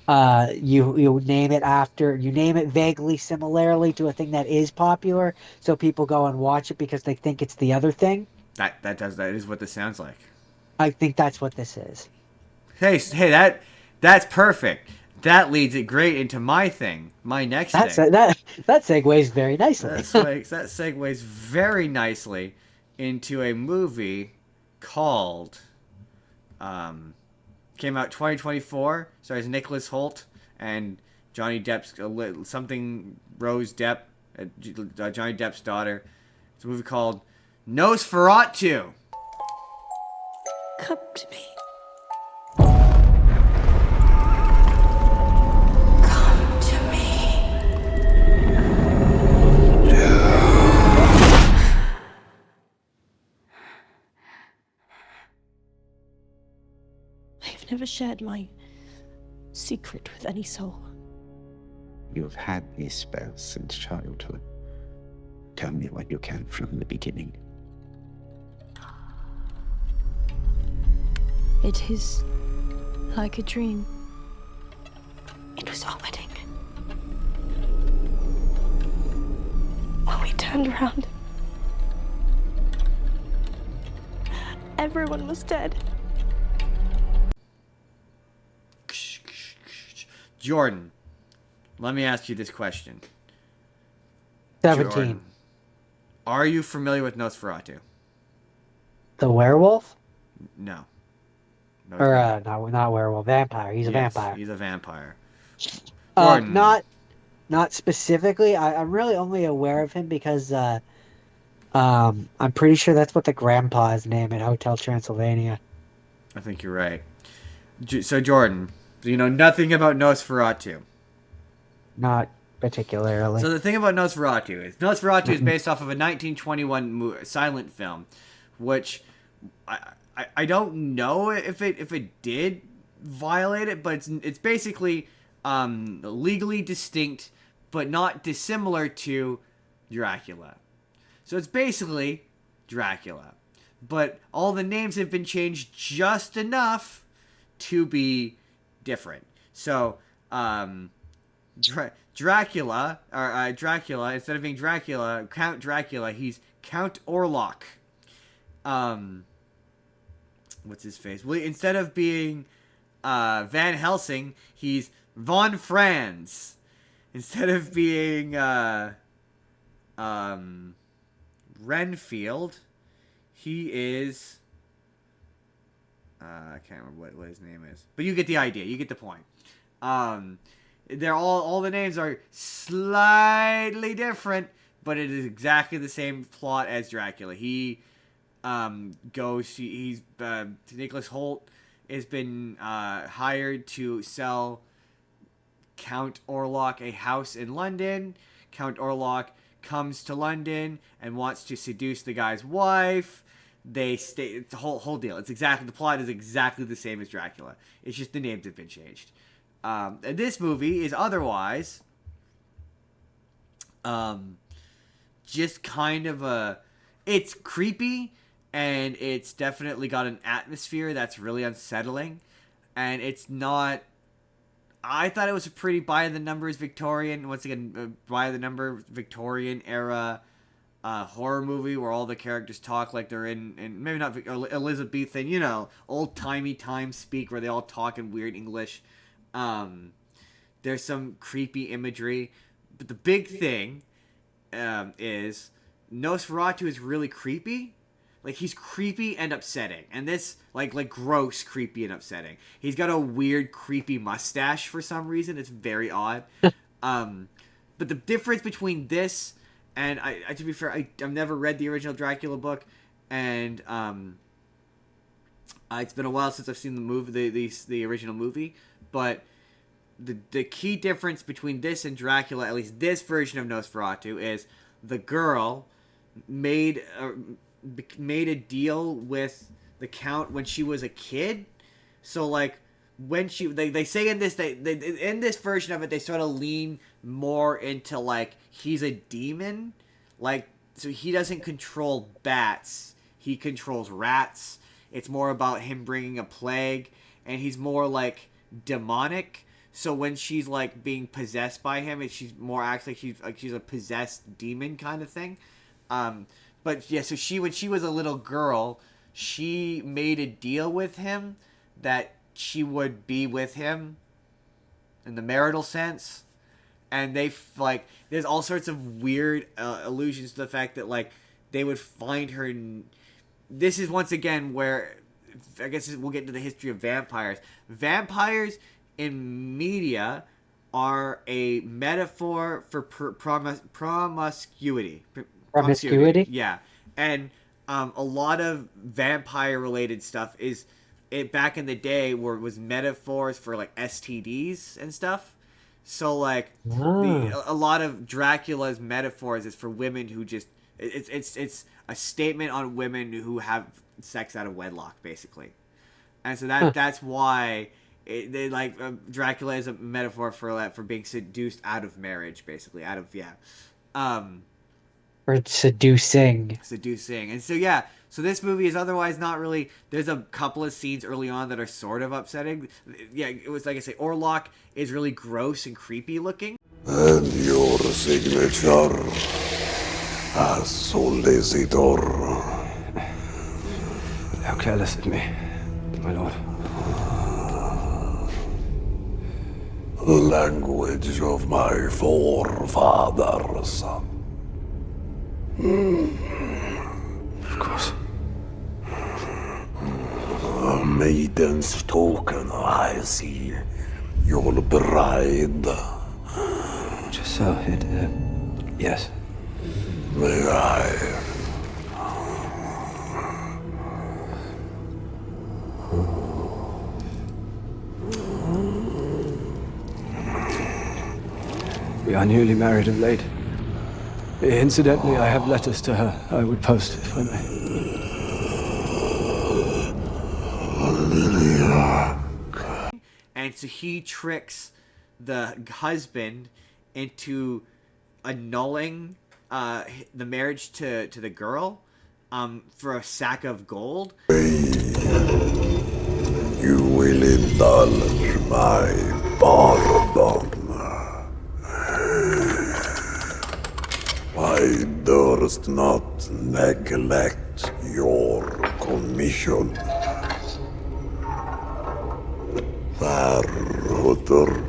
You name it vaguely similarly to a thing that is popular, so people go and watch it because they think it's the other thing. That is what this sounds like. I think that's what this is. Hey, that's perfect. That leads it great into my thing, my next That's thing. that segues very nicely. That segues very nicely into a movie called um, came out 2024. Stars Nicholas Holt and Johnny Depp's something Rose Depp, Johnny Depp's daughter. It's a movie called Nosferatu. Come to me. Come to me. I've never shared my secret with any soul. You've had these spells since childhood. Tell me what you can from the beginning. It is like a dream. It was our wedding. When we turned around, everyone was dead. Jordan, let me ask you this question. 17. Jordan, are you familiar with Nosferatu? The werewolf? No. No, he's Or not. not werewolf, vampire. He's a Yes, vampire. he's a vampire. Jordan, Not not specifically. I'm really only aware of him because I'm pretty sure that's what the grandpa's name in Hotel Transylvania. I think you're right. So, Jordan, do you know nothing about Nosferatu? Not particularly. So, the thing about Nosferatu is based off of a 1921 silent film, which I don't know if it did violate it, but it's basically legally distinct, but not dissimilar to Dracula. So it's basically Dracula, but all the names have been changed just enough to be different. So Dracula, instead of being Dracula, Count Dracula, he's Count Orlok. Um, what's his face? Well, instead of being Van Helsing, he's Von Franz. Instead of being Renfield, he is I can't remember what his name is, but you get the idea. You get the point. They're all the names are slightly different, but it is exactly the same plot as Dracula. He he's Nicholas Holt has been hired to sell Count Orlok a house in London. Count Orlok comes to London and wants to seduce the guy's wife. They stay. It's the whole deal. The plot is exactly the same as Dracula. It's just the names have been changed. And this movie is otherwise just kind of it's creepy, and it's definitely got an atmosphere that's really unsettling, and it's not. I thought it was a pretty by the numbers Victorian, once again, by the number Victorian era horror movie where all the characters talk like they're in maybe not Elizabethan, old timey time speak where they all talk in weird English. There's some creepy imagery, but the big thing is Nosferatu is really creepy. Like, he's creepy and upsetting, and this like gross, creepy and upsetting. He's got a weird, creepy mustache for some reason. It's very odd. But the difference between this and I to be fair, I've never read the original Dracula book, and it's been a while since I've seen the movie, the original movie. But the key difference between this and Dracula, at least this version of Nosferatu, is the girl made a deal with the Count when she was a kid. So like when they say in this in this version of it, they sort of lean more into like he's a demon, like, so he doesn't control bats, he controls rats. It's more about him bringing a plague, and he's more like demonic. So when she's like being possessed by him, she's more acts like she's a possessed demon kind of thing. But yeah, so when she was a little girl, she made a deal with him that she would be with him in the marital sense, and there's all sorts of weird allusions to the fact that like they would find her. This is once again where I guess we'll get into the history of vampires. Vampires in media are a metaphor for promiscuity. Promiscuity? Yeah, and a lot of vampire-related stuff is it back in the day where it was metaphors for like STDs and stuff. So like Ah. a lot of Dracula's metaphors is for women who just it's a statement on women who have sex out of wedlock, basically, and so that's why Dracula is a metaphor for being seduced out of marriage, basically out of Or seducing. seducing. And so yeah, so this movie is otherwise not really. There's a couple of scenes early on that are sort of upsetting. Yeah, it was like I say, Orlok is really gross and creepy looking. And your signature as solicitor. How careless of me, my lord. The language of my forefathers. Of course. A maiden's token, I see. Your bride. Just so, yes. May I? We are newly married of late. Incidentally, I have letters to her I would post, if I may. And so he tricks the husband into annulling the marriage to the girl for a sack of gold. You will indulge my pardon. I durst not neglect your commission. Brother.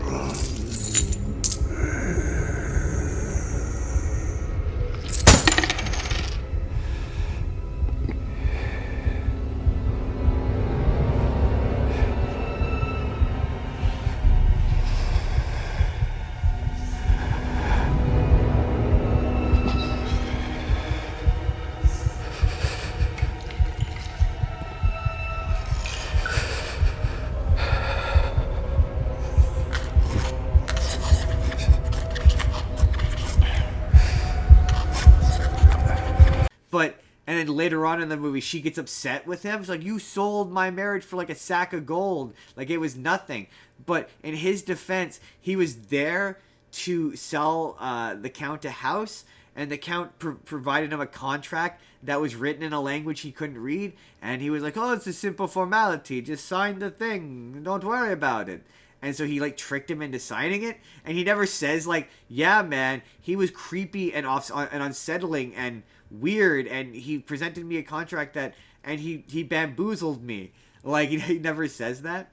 And then later on in the movie, she gets upset with him. She's like, you sold my marriage for like a sack of gold. Like it was nothing. But in his defense, he was there to sell the Count a house. And the Count provided him a contract that was written in a language he couldn't read. And he was like, oh, it's a simple formality. Just sign the thing. Don't worry about it. And so he like tricked him into signing it. And he never says like, yeah, man, he was creepy and unsettling and weird, and he presented me a contract and he bamboozled me. Like he never says that.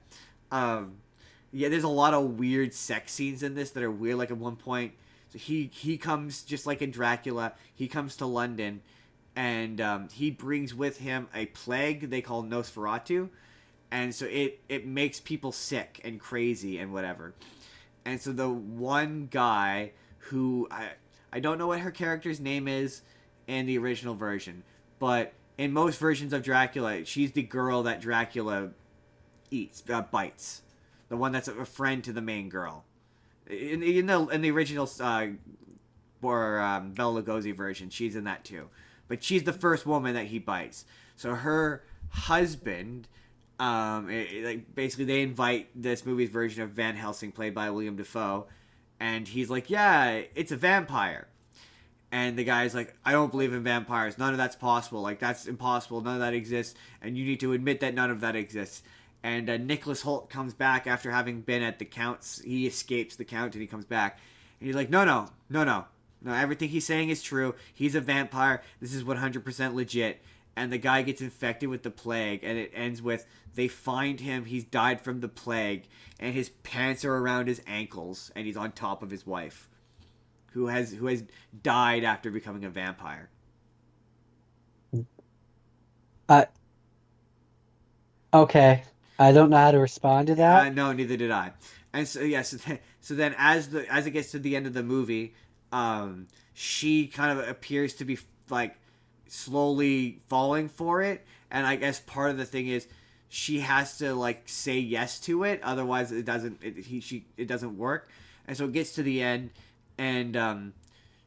Yeah, there's a lot of weird sex scenes in this that are weird. Like at one point, so he comes just like in Dracula. He comes to London, and he brings with him a plague they call Nosferatu, and so it makes people sick and crazy and whatever. And so the one guy who I don't know what her character's name is in the original version, but in most versions of Dracula, she's the girl that Dracula bites, the one that's a friend to the main girl. In the original Bela Lugosi version, she's in that too, but she's the first woman that he bites. So her husband, basically they invite this movie's version of Van Helsing, played by Willem Dafoe, and he's like, yeah, it's a vampire. And the guy's like, I don't believe in vampires. None of that's possible. Like, that's impossible. None of that exists. And you need to admit that none of that exists. And Nicholas Hoult comes back after having been at the Count's. He escapes the Count and he comes back. And he's like, no. Everything he's saying is true. He's a vampire. This is 100% legit. And the guy gets infected with the plague. And it ends with, they find him. He's died from the plague. And his pants are around his ankles. And he's on top of his wife, who has died after becoming a vampire. Okay. I don't know how to respond to that. No, neither did I. And so so then as it gets to the end of the movie, she kind of appears to be like slowly falling for it, and I guess part of the thing is she has to like say yes to it, otherwise it doesn't work. And so it gets to the end, and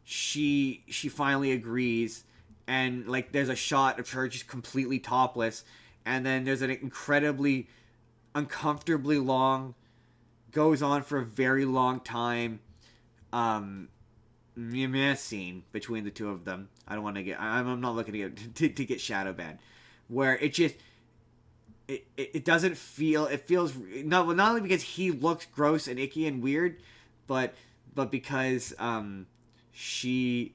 she finally agrees, and like there's a shot of her just completely topless, and then there's an incredibly uncomfortably long, goes on for a very long time, scene between the two of them. I don't want to get, I'm not looking to get shadow banned, where it just, it doesn't feel, it feels, not only because he looks gross and icky and weird, but because, the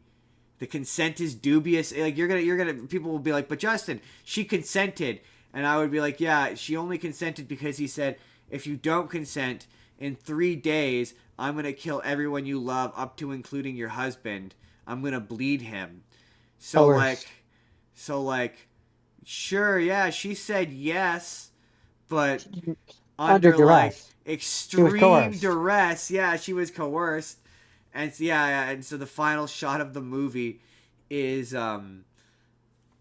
consent is dubious. Like you're gonna, people will be like, but Justin, she consented. And I would be like, yeah, she only consented because he said, if you don't consent, in 3 days, I'm going to kill everyone you love, up to including your husband. I'm going to bleed him. So sure, yeah, she said yes, but under duress. Like, extreme duress. Yeah, she was coerced. And so, and so the final shot of the movie is,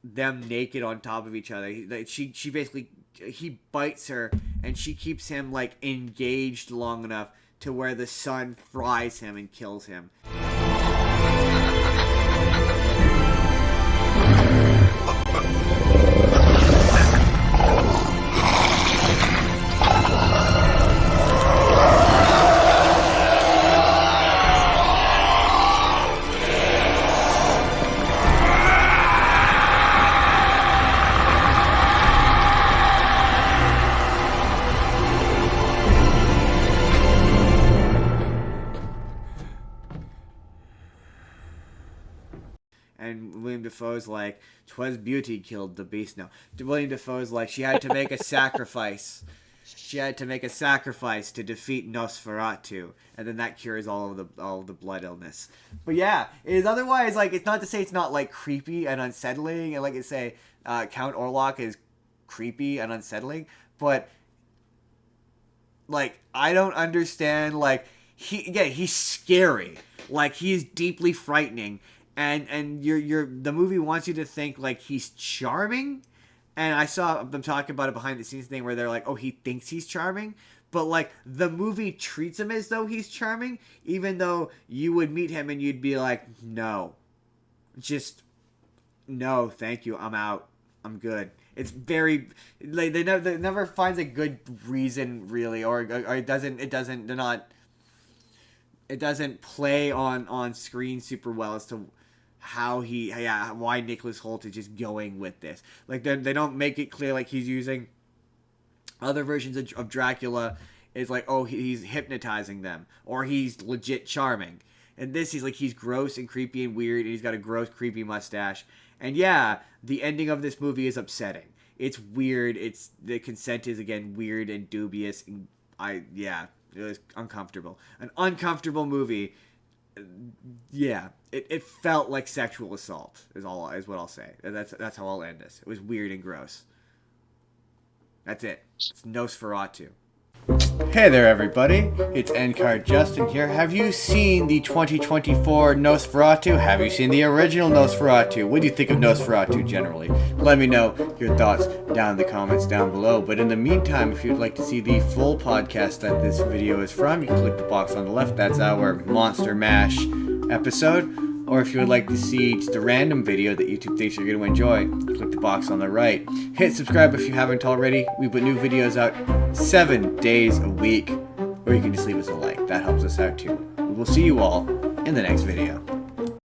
them naked on top of each other. She basically, he bites her and she keeps him like engaged long enough to where the sun fries him and kills him. And William Dafoe's like, 'twas beauty killed the beast. No, William Dafoe's like, she had to make a sacrifice. She had to make a sacrifice to defeat Nosferatu, and then that cures all of the blood illness. But yeah, it is otherwise like, it's not to say it's not like creepy and unsettling, and like I say, Count Orlok is creepy and unsettling, but like I don't understand. Like he's scary. Like he's deeply frightening. And the movie wants you to think like he's charming, and I saw them talking about a behind the scenes thing where they're like, oh, he thinks he's charming, but like the movie treats him as though he's charming, even though you would meet him and you'd be like, no, just no, thank you, I'm out, I'm good. It's very like they never finds a good reason really, or it doesn't play on screen super well as to why Nicholas Hoult is just going with this. Like they don't make it clear like he's using other versions of Dracula is like, oh, he's hypnotizing them, or he's legit charming. And this he's like, he's gross and creepy and weird, and he's got a gross creepy mustache. And yeah, the ending of this movie is upsetting. It's weird. The consent is again weird and dubious, and it was uncomfortable. An uncomfortable movie. Yeah, it felt like sexual assault is what I'll say. That's how I'll end this. It was weird and gross. That's it. It's Nosferatu. Hey there, everybody. It's N-Card Justin here. Have you seen the 2024 Nosferatu? Have you seen the original Nosferatu? What do you think of Nosferatu generally? Let me know your thoughts down in the comments down below. But in the meantime, if you'd like to see the full podcast that this video is from, you can click the box on the left. That's our Monster Mash episode. Or if you would like to see just a random video that YouTube thinks you're going to enjoy, click the box on the right. Hit subscribe if you haven't already. We put new videos out 7 days a week. Or you can just leave us a like. That helps us out too. We will see you all in the next video.